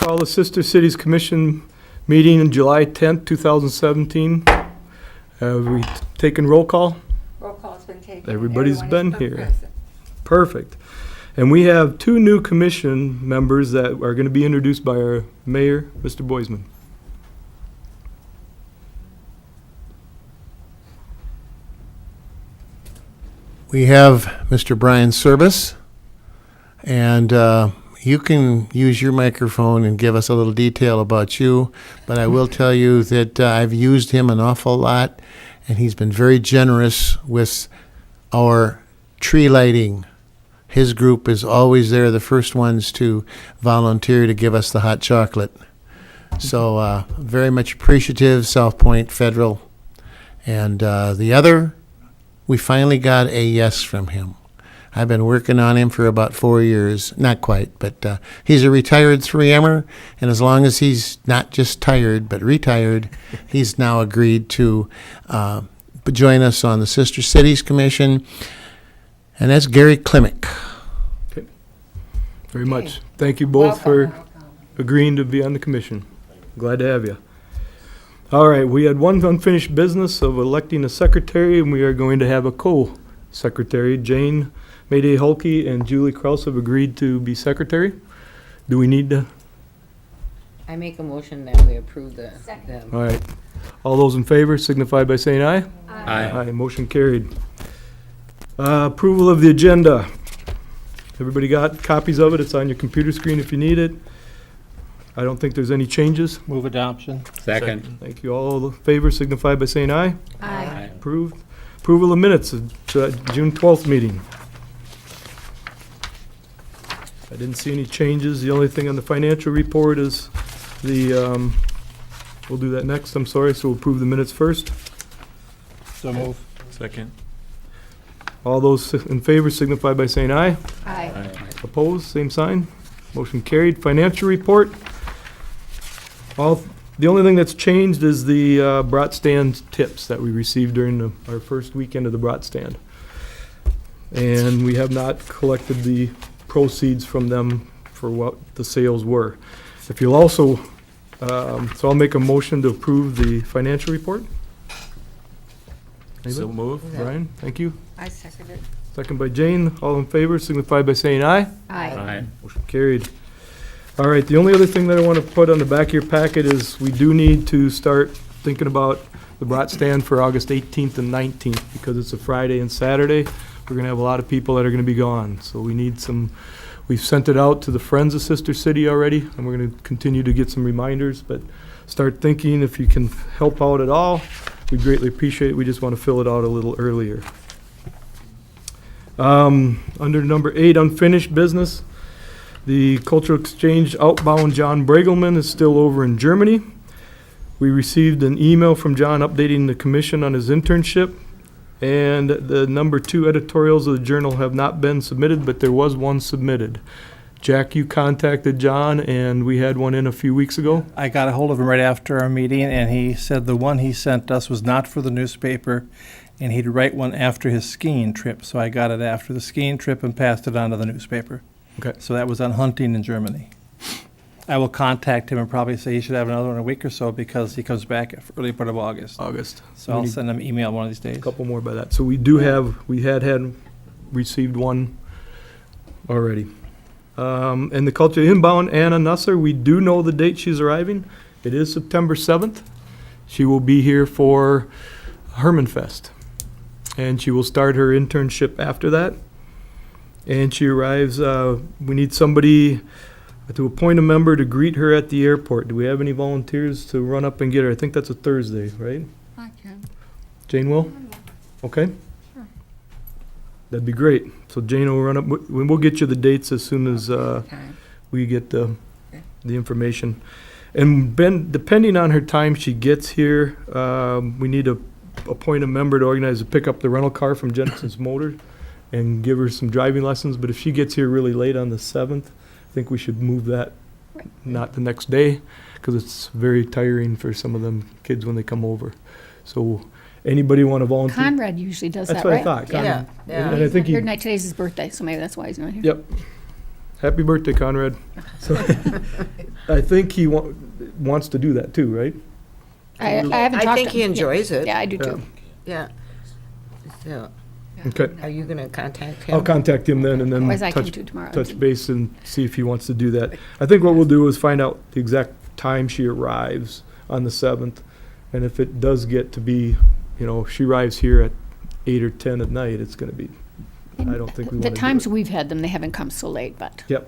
Call the Sister Cities Commission meeting on July 10th, 2017. Have we taken roll call? Roll call's been taken. Everybody's Everyone is been here. present. Perfect. And we have two new commission members that are going to be introduced by our mayor, Mr. Boisman. We have Mr. Brian Service, and you can use your microphone and give us a little detail about you, but I will tell you that I've used him an awful lot, and he's been very generous with our tree lighting. His group is always there, the first ones to volunteer to give us the hot chocolate. So very much appreciative, South Point Federal. And the other, we finally got a yes from him. I've been working on him for about 4 years. Not quite, but he's a retired 3M'er, and as long as he's not just tired, but retired, he's now agreed to join us on the Sister Cities Commission, and that's Gary Klimick. Okay. Very much. Thank you both for agreeing to be on the commission. Glad to have you. All right, we had one unfinished business of electing a secretary, and we are going to have a co-secretary. Jane Mayday Hulke and Julie Kraus have agreed to be secretary. Do we need to? I make a motion that we approve them. All right. All those in favor signify by saying aye. Aye. Motion carried. Approval of the agenda. Everybody got copies of it? It's on your computer screen if you need it. I don't think there's any changes. Move adoption. Second. Thank you. All in favor signify by saying aye. Aye. Approved. Approval of minutes of June 12th meeting. I didn't see any changes. The only thing on the financial report is the, we'll do that next, I'm sorry, so we'll approve the minutes first. So move. Second. All those in favor signify by saying aye. Aye. Opposed, same sign. Motion carried. Financial report. The only thing that's changed is the brat stand tips that we received during our first weekend of the brat stand. And we have not collected the proceeds from them for what the sales were. If you'll also, so I'll make a motion to approve the financial report. So Anybody? move. Brian, thank you. I second it. Second by Jane. All in favor signify by saying aye. Aye. Motion carried. All right, the only other thing that I want to put on the back of your packet is we do need to start thinking about the brat stand for August 18th and 19th, because it's a Friday and Saturday. We're going to have a lot of people that are going to be gone, so we need some, we've sent it out to the Friends of Sister City already, and we're going to continue to get some reminders, but start thinking if you can help out at all. We greatly appreciate it. We just want to fill it out a little earlier. Under number 8, unfinished business, the Cultural Exchange outbound John Bregelman is still over in Germany. We received an email from John updating the commission on his internship, and the number 2 editorials of the journal have not been submitted, but there was one submitted. Jack, you contacted John, and we had one in a few weeks ago. I got a hold of him right after our meeting, and he said the one he sent us was not for the newspaper, and he'd write one after his skiing trip. So I got it after the skiing trip and passed it on to the newspaper. Okay. So that was on hunting in Germany. I will contact him and probably say he should have another one in a week or so because he comes back early part of August. August. So I'll send him an email one of these days. A couple more by that. So we do have, we had received one already. And the Culture Inbound, Anna Nusser, we do know the date she's arriving. It is September 7th. She will be here for Herman Fest. And she will start her internship after that. And she arrives, we need somebody to appoint a member to greet her at the airport. Do we have any volunteers to run up and get her? I think that's a Thursday, right? I can. Jane will? Okay. That'd be great. So Jane will run up, we'll get you the dates as soon as Time. we get the information. And Ben, depending on her time she gets here, we need to appoint a member to organize to pick up the rental car from Jensen's Motor and give her some driving lessons. But if she gets here really late on the 7th, I think we should move that, not the next day, because it's very tiring for some of them kids when they come over. So anybody want to volunteer? Conrad usually does That's that, what right? I thought. Yeah, Conrad. yeah. And I think Here he, tonight, today's his birthday, so maybe that's why he's not here. yep. Happy birthday, Conrad. So, I think he wants to do that too, right? I haven't talked. I think to he him. enjoys it. Yeah, I do too. Yeah. So, Okay. are you gonna contact him? I'll contact him then and then Otherwise, I can touch, do tomorrow. touch base and see if he wants to do that. I think what we'll do is find out the exact time she arrives on the 7th. And if it does get to be, she arrives here at 8 or 10 at night, it's gonna be, I don't think we The wanna do times it. we've had them, they haven't come so late, but, Yeah,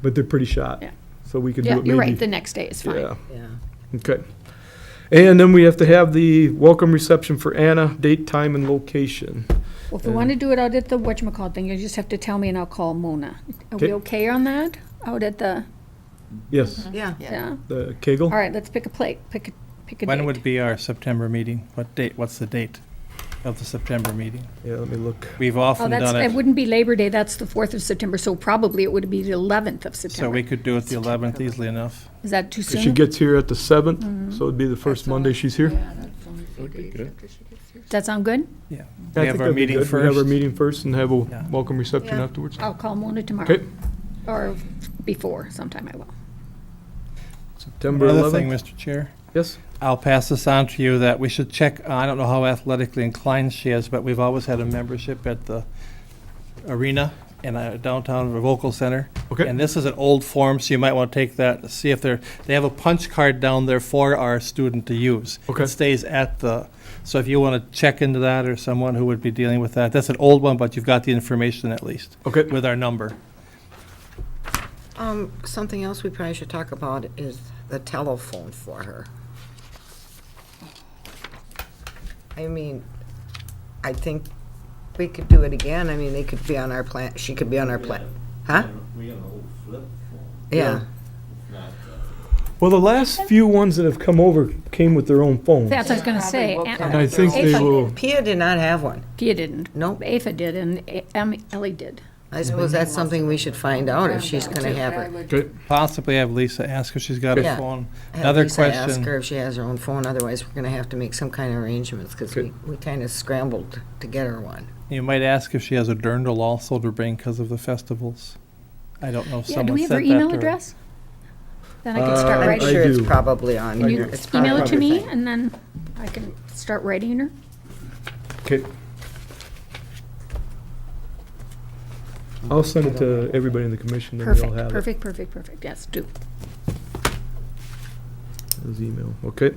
But they're pretty shot. Yeah. So we could do yeah, it maybe. you're right, the next day is fine. Yeah, yeah. okay. And then we have to have the welcome reception for Anna, date, time, and location. Well, if we want to do it out at the whatchamacallit thing, you just have to tell me and I'll call Mona. Are we Okay. okay on that? Out at the, Yes, Yeah. yeah? the Kegel. All right, let's pick a plate, pick a date. When would be our September meeting? What date, what's the date of the September meeting? Yeah, let me look. We've Oh, often that's, done it it, wouldn't be Labor Day, that's the 4th of September, so probably it would be the 11th of so September. we could do it the 11th easily enough. Is that too If she soon? gets here at the 7th, so it'd be the first Monday she's here. Yeah, that's only 4 days after she gets here. Does that sound good? Yeah. I We think have our that'd be meeting good. We have our first. meeting first and have a Yeah. welcome reception Yeah. afterwards. I'll call Mona tomorrow. Okay, Or before, sometime I will. September One other thing, 11th. Mr. Chair. Yes, I'll pass this on to you, that we should check, I don't know how athletically inclined she is, but we've always had a membership at the arena in downtown Vocal Center. okay, And this is an old form, so you might want to take that, see if they have a punch card down there for our student to use. Okay. It stays at so if you want to check into that, or someone who would be dealing with that, that's an old one, but you've got the information at least, okay. with our number. Something else we probably should talk about is the telephone for her. I mean, I think we could do it again. I mean, they could be on our plan, she could be on our plan. Huh? Yeah. Well, the last few ones that have come over came with their own phones. That's what I was gonna say. Probably And I think they Aphra- will, Pia did not have one. Pia didn't. Nope. Aphra did, and Ellie did. I suppose that's something we should find out if she's gonna have I her. would- okay, Possibly have Lisa ask if she's got a Yeah. phone. Have Another Lisa ask question, her if she has her own phone, otherwise we're gonna have to make some kind of arrangements, because Okay. we kind of scrambled to get her one. you might ask if she has a dirndl also to bring because of the festivals. I don't know if Yeah, someone do we have said her that email to her. address? Then I can start I I'm writing. sure it's do. probably on. Can you it's email it to probably- me, and then I can start writing her? okay. I'll send it to everybody in the commission, then they'll have Perfect, it. perfect, yes, do. His email, okay.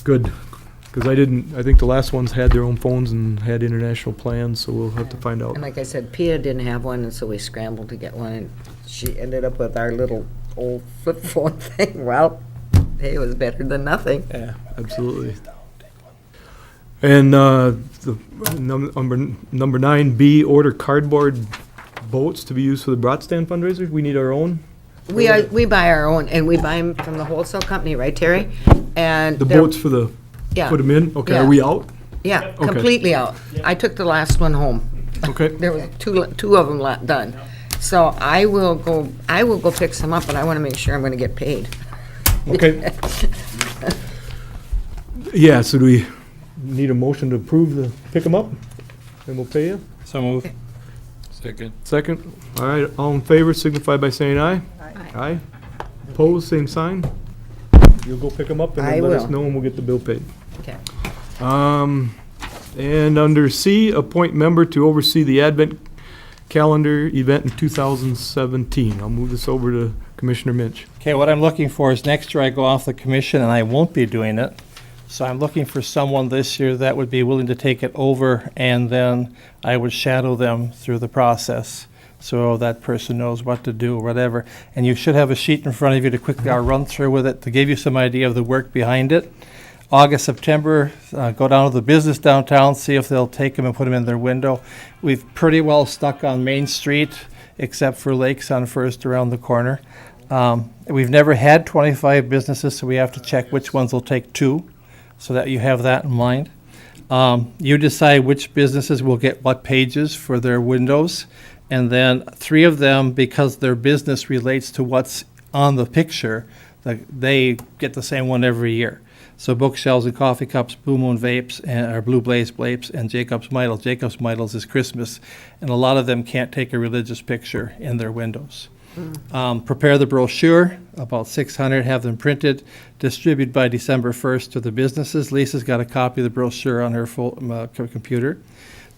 Good, because I think the last ones had their own phones and had international plans, so we'll have to find out. And like I said, Pia didn't have one, and so we scrambled to get one, and she ended up with our little old flip phone thing. Well, hey, it was better than nothing. Yeah, absolutely. And the number 9B, order cardboard boats to be used for the Bratstand fundraiser. We need our own. We buy our own, and we buy them from the wholesale company, right, Terry? And The they're- boats for the, yeah, put them in? Okay, Yeah. are we out? yeah, Okay. completely out. I took the last one home. Okay, There was two of them done. So I will go pick some up, but I want to make sure I'm going to get paid. okay. Yeah, so do we need a motion to approve the, pick them up? And we'll pay you? So move. Second? All right, all in favor signify by saying aye. Aye. Aye. Opposed, same sign. You'll go pick them up and I then let us will. know and we'll get the bill paid. Okay. And under C, appoint member to oversee the Advent calendar event in 2017. I'll move this over to Commissioner Minch. Okay, what I'm looking for is next year I go off the commission and I won't be doing it. So I'm looking for someone this year that would be willing to take it over, and then I would shadow them through the process. So that person knows what to do or whatever. And you should have a sheet in front of you to quickly, I'll run through with it to give you some idea of the work behind it. August, September, go down to the business downtown, see if they'll take them and put them in their window. We've pretty well stuck on Main Street, except for Lakes on First around the corner. We've never had 25 businesses, so we have to check which ones will take 2, so that you have that in mind. You decide which businesses will get what pages for their windows, and then 3 of them, because their business relates to what's on the picture, they get the same one every year. So Bookshelves and Coffee Cups, Blue Moon Vapes, or Blue Blaze Vapes, and Jacob's Mitals. Jacob's Mitals is Christmas, and a lot of them can't take a religious picture in their windows. Prepare the brochure, about 600, have them printed, distribute by December 1st to the businesses. Lisa's got a copy of the brochure on her computer.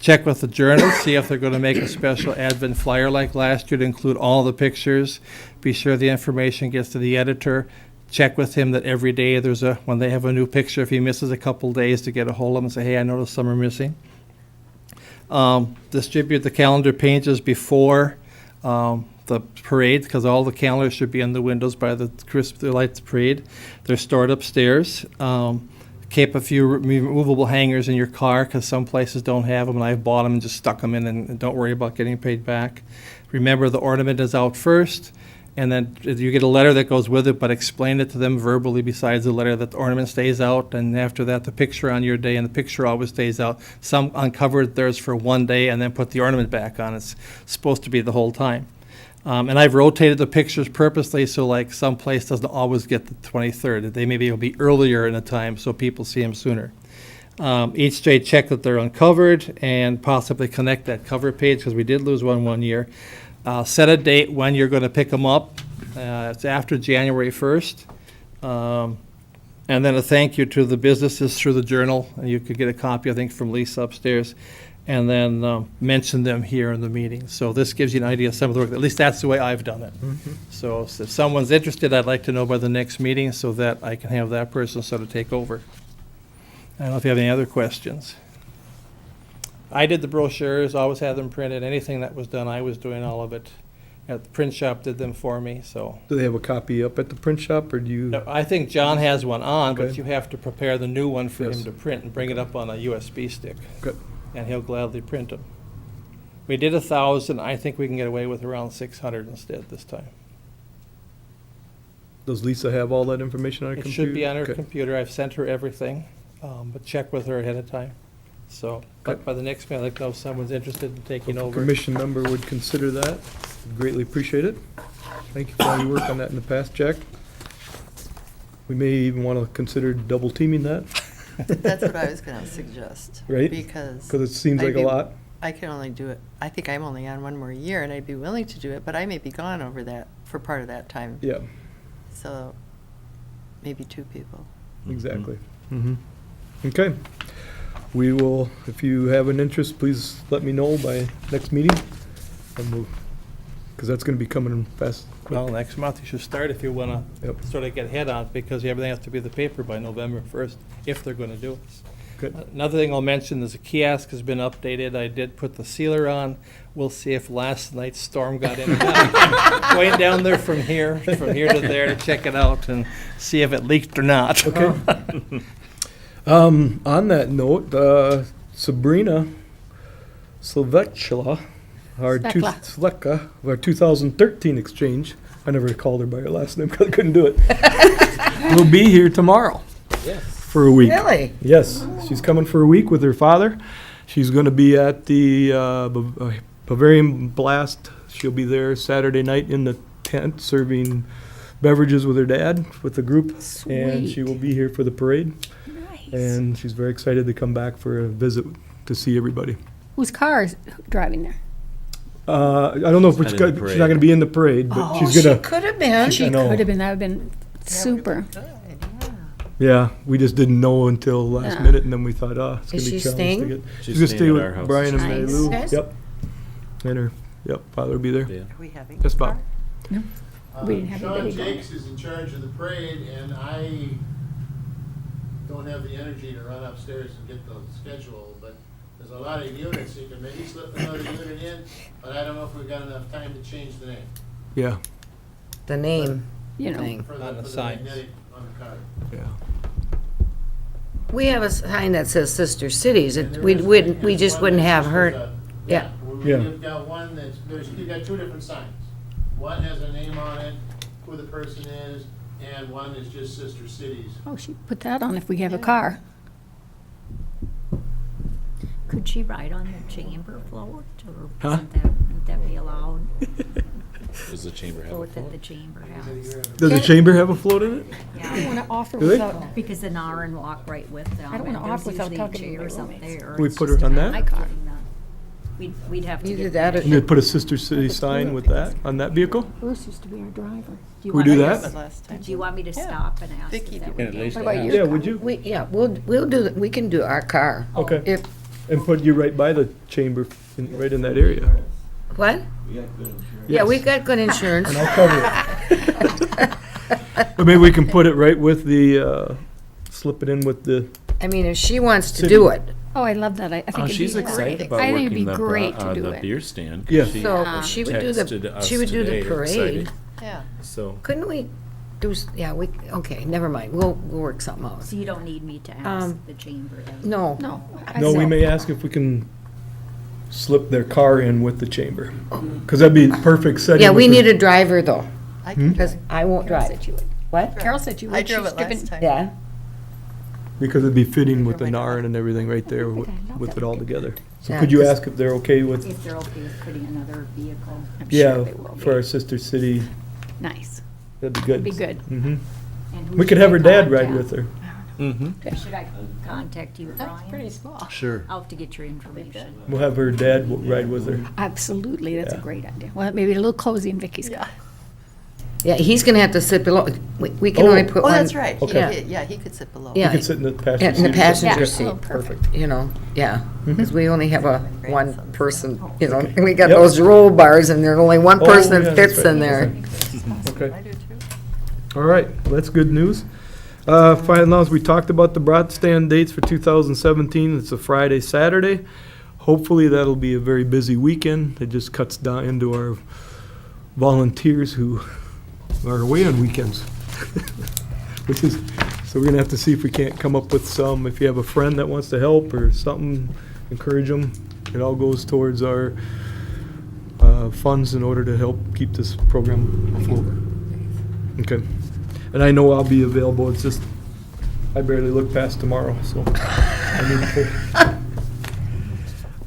Check with the Journal, see if they're going to make a special Advent flyer like last year to include all the pictures. Be sure the information gets to the editor. Check with him that every day when they have a new picture, if he misses a couple days, to get a hold of him and say, hey, I noticed some are missing. Distribute the calendar pages before the parade, because all the calendars should be in the windows by the Lights Parade. They're stored upstairs. Keep a few removable hangers in your car, because some places don't have them, and I've bought them and just stuck them in, and don't worry about getting paid back. Remember, the ornament is out first, and then you get a letter that goes with it, but explain it to them verbally besides the letter that the ornament stays out, and after that, the picture on your day, and the picture always stays out. Some uncovered theirs for one day and then put the ornament back on. It's supposed to be the whole time. And I've rotated the pictures purposely, so like some place doesn't always get the 23rd. They maybe will be earlier in the time so people see them sooner. Each day check that they're uncovered and possibly connect that cover page, because we did lose one year. Set a date when you're going to pick them up. It's after January 1st. And then a thank you to the businesses through the Journal. And you could get a copy, I think, from Lisa upstairs. And then mention them here in the meeting. So this gives you an idea of some of the work. At least that's the way I've done it. So if someone's interested, I'd like to know by the next meeting so that I can have that person sort of take over. I don't know if you have any other questions. I did the brochures, always had them printed. Anything that was done, I was doing all of it. At the print shop did them for me, so. Do they have a copy up at the print shop, or do you? No, I think John has one on, but Okay. you have to prepare the new one for Yes. him to print and bring it up on a USB stick. Good. And he'll gladly print them. We did 1,000. I think we can get away with around 600 instead this time. Does Lisa have all that information on her It computer? should be on her Okay. computer. I've sent her everything, but check with her ahead of time. So, but Okay. by the next meeting, I'd like to know if someone's interested in taking If the over. commission member would consider that, greatly appreciate it. Thank you for all your work on that in the past, Jack. We may even want to consider double teaming that, That's what I was gonna suggest. Right? Because because it seems I'd like a be- lot. I can only do it, I think I'm only on one more year, and I'd be willing to do it, but I may be gone over that, for part of that time. Yeah, So, maybe 2 people. exactly. Okay. We will, if you have an interest, please let me know by next meeting. And we'll, because that's going to be coming fast. Well, next month you should start if you want to Yep. sort of get ahead on it, because everything has to be in the paper by November 1st, if they're going to do it. Good. Another thing I'll mention is the kiosk has been updated. I did put the sealer on. We'll see if last night's storm got in or not. Going down there from here to there to check it out and see if it leaked or not. Okay. On that note, Sabrina Slovecla, Svekla. our 2013 exchange, I never called her by her last name because I couldn't do it, will be here tomorrow for a week. Really? Yes, she's coming for a week with her father. She's going to be at the Bavarian Blast. She'll be there Saturday night in the tent serving beverages with her dad, with the group. And she Sweet. will be here for the parade. Nice. And she's very excited to come back for a visit to see everybody. Whose car is driving there? I don't know if Not she's in the not parade. going to be in the parade, but Oh, she's she going to, could have been. She know. could have been, that would have been super. yeah, we just didn't know until last Yeah. minute, and then we thought, it's going Is to be she a challenge to staying? get. She's She's going to staying stay at with our house. Brian and Nice. Mary Lou. Nice. Yep. And her, father will be there. Yeah. Are we having? Just about. We didn't have anybody Sean going. Jakes is in charge of the parade, and I don't have the energy to run upstairs and get the schedule, but there's a lot of units, you can maybe slip another unit in, but I don't know if we've got enough time to change the name Yeah, The name You know, thing. for On the the signs. magnetic on the card. yeah. We have a sign that says Sister Cities. And there We is- wouldn't, we there's just one wouldn't that's have just her, as a- yeah. Yeah. We've got one that's, you've got 2 different signs. One has a name on it, who the person is, and one is just Sister Cities. oh, she put that on if we have a car. Could she ride on the chamber float, or Huh? would that be allowed? Does the chamber have a both at float? the chamber house. Does the chamber have a float in it? I don't Yeah, wanna offer Do they? without, because then Aaron walk right with them. I don't wanna and there's offer without usually talking to my chairs up roommates. there. We It's put her just on a that? matter of getting the- We'd have to Either get. that or- And then put a Sister City sign with that, on that vehicle? Bruce used to be our driver. We want do me to- that? But last time. Do you want me to Yeah. stop and ask Vicky if that did. would At be least okay? What about you? Yeah, would you? We'll do, we can do our car. Okay. If, And put you right by the chamber, right in that area. what? Yeah, we got good insurance. And I'll cover it. But maybe we can put it right with the, slip it in with the, I mean, if she wants to do it, Oh, I love that. I think Oh, it'd she's be excited great. about I think it'd working be the, great to do the it. beer stand. 'cause Yeah. she so she would do texted the, us she would do the today, parade. excited. Yeah. So, Couldn't we do, yeah, we, okay, never mind. We'll work something out. So you don't need me to ask Um, the chamber then? No. No. no, we may ask if we can slip their car in with the chamber. Because that'd be perfect setting. Yeah, we with need the- a driver though, I Hmm? because I won't Carol drive. said you would. What? Carol said you would. I drove She's it driven- last time. Yeah? Because it'd be fitting with the Oh my God. Narn and everything right there I with love with that. it all together. So Yeah, could you 'cause- ask if they're okay with, If they're okay with putting another vehicle? I'm sure yeah, they will for be. our sister city, Nice. that'd be good. Be good. hmm And who We could should have I her dad ride contact? with her. Should I contact you, That's Brian? pretty small. sure. I'll have to get your information. We'll have her dad ride with her. Absolutely, that's a Yeah. great idea. Well, maybe a little cozy in Vicky's car. Yeah, he's gonna have to sit below. We can Oh. only put Oh, one. that's right. Okay. Yeah, he could sit below. You Yeah. could sit in the passenger In seat. the passenger Yeah. seat. Oh, perfect. You know, yeah, because we only have a one Grandson's person, you know, and we got Yep. those roll bars and there's only one Oh, person yeah, that that's fits right. in there. Okay. I do too. All right, well, that's good news. Final announcement, we talked about the brat stand dates for 2017. It's a Friday, Saturday. Hopefully, that'll be a very busy weekend. It just cuts down into our volunteers who are away on weekends. Which is, so we're gonna have to see if we can't come up with some, if you have a friend that wants to help or something, encourage them. It all goes towards our funds in order to help keep this program afloat. Okay. And I know I'll be available, it's just, I barely look past tomorrow, so. I need to-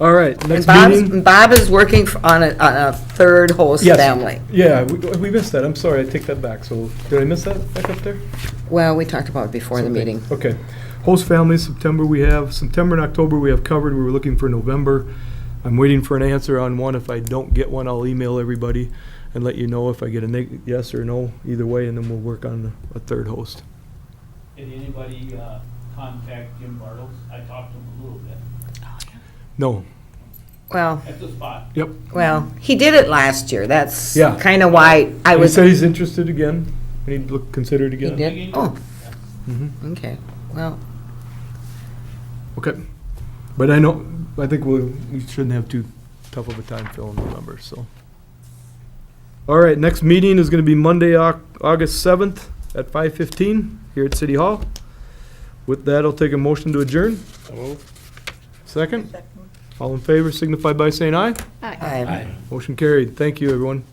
All right, And next meeting. Bob is working on a third host Yes. family. Yeah, we missed that, I'm sorry, I take that back, so, did I miss that back up there? Well, we talked about it before the Okay. meeting. Okay. Host families, September and October we have covered, we were looking for November. I'm waiting for an answer on one, if I don't get one, I'll email everybody and let you know if I get a yes or no, either way, and then we'll work on a third host. Did anybody contact Jim Bartles? I talked to him a little bit. No, Well, At the spot. yep. well, he did it last year. That's Yeah. kind of why I He was. said he's interested again, and he'd consider it He again. did? Oh, Mhm. okay. Well, Okay. But I think we shouldn't have too tough of a time filling November, so. All right, next meeting is gonna be Monday, August 7th at 5:15 here at City Hall. With that, I'll take a motion to adjourn. Second? All in favor signify by saying aye. Aye. I. Motion carried. Thank you, everyone.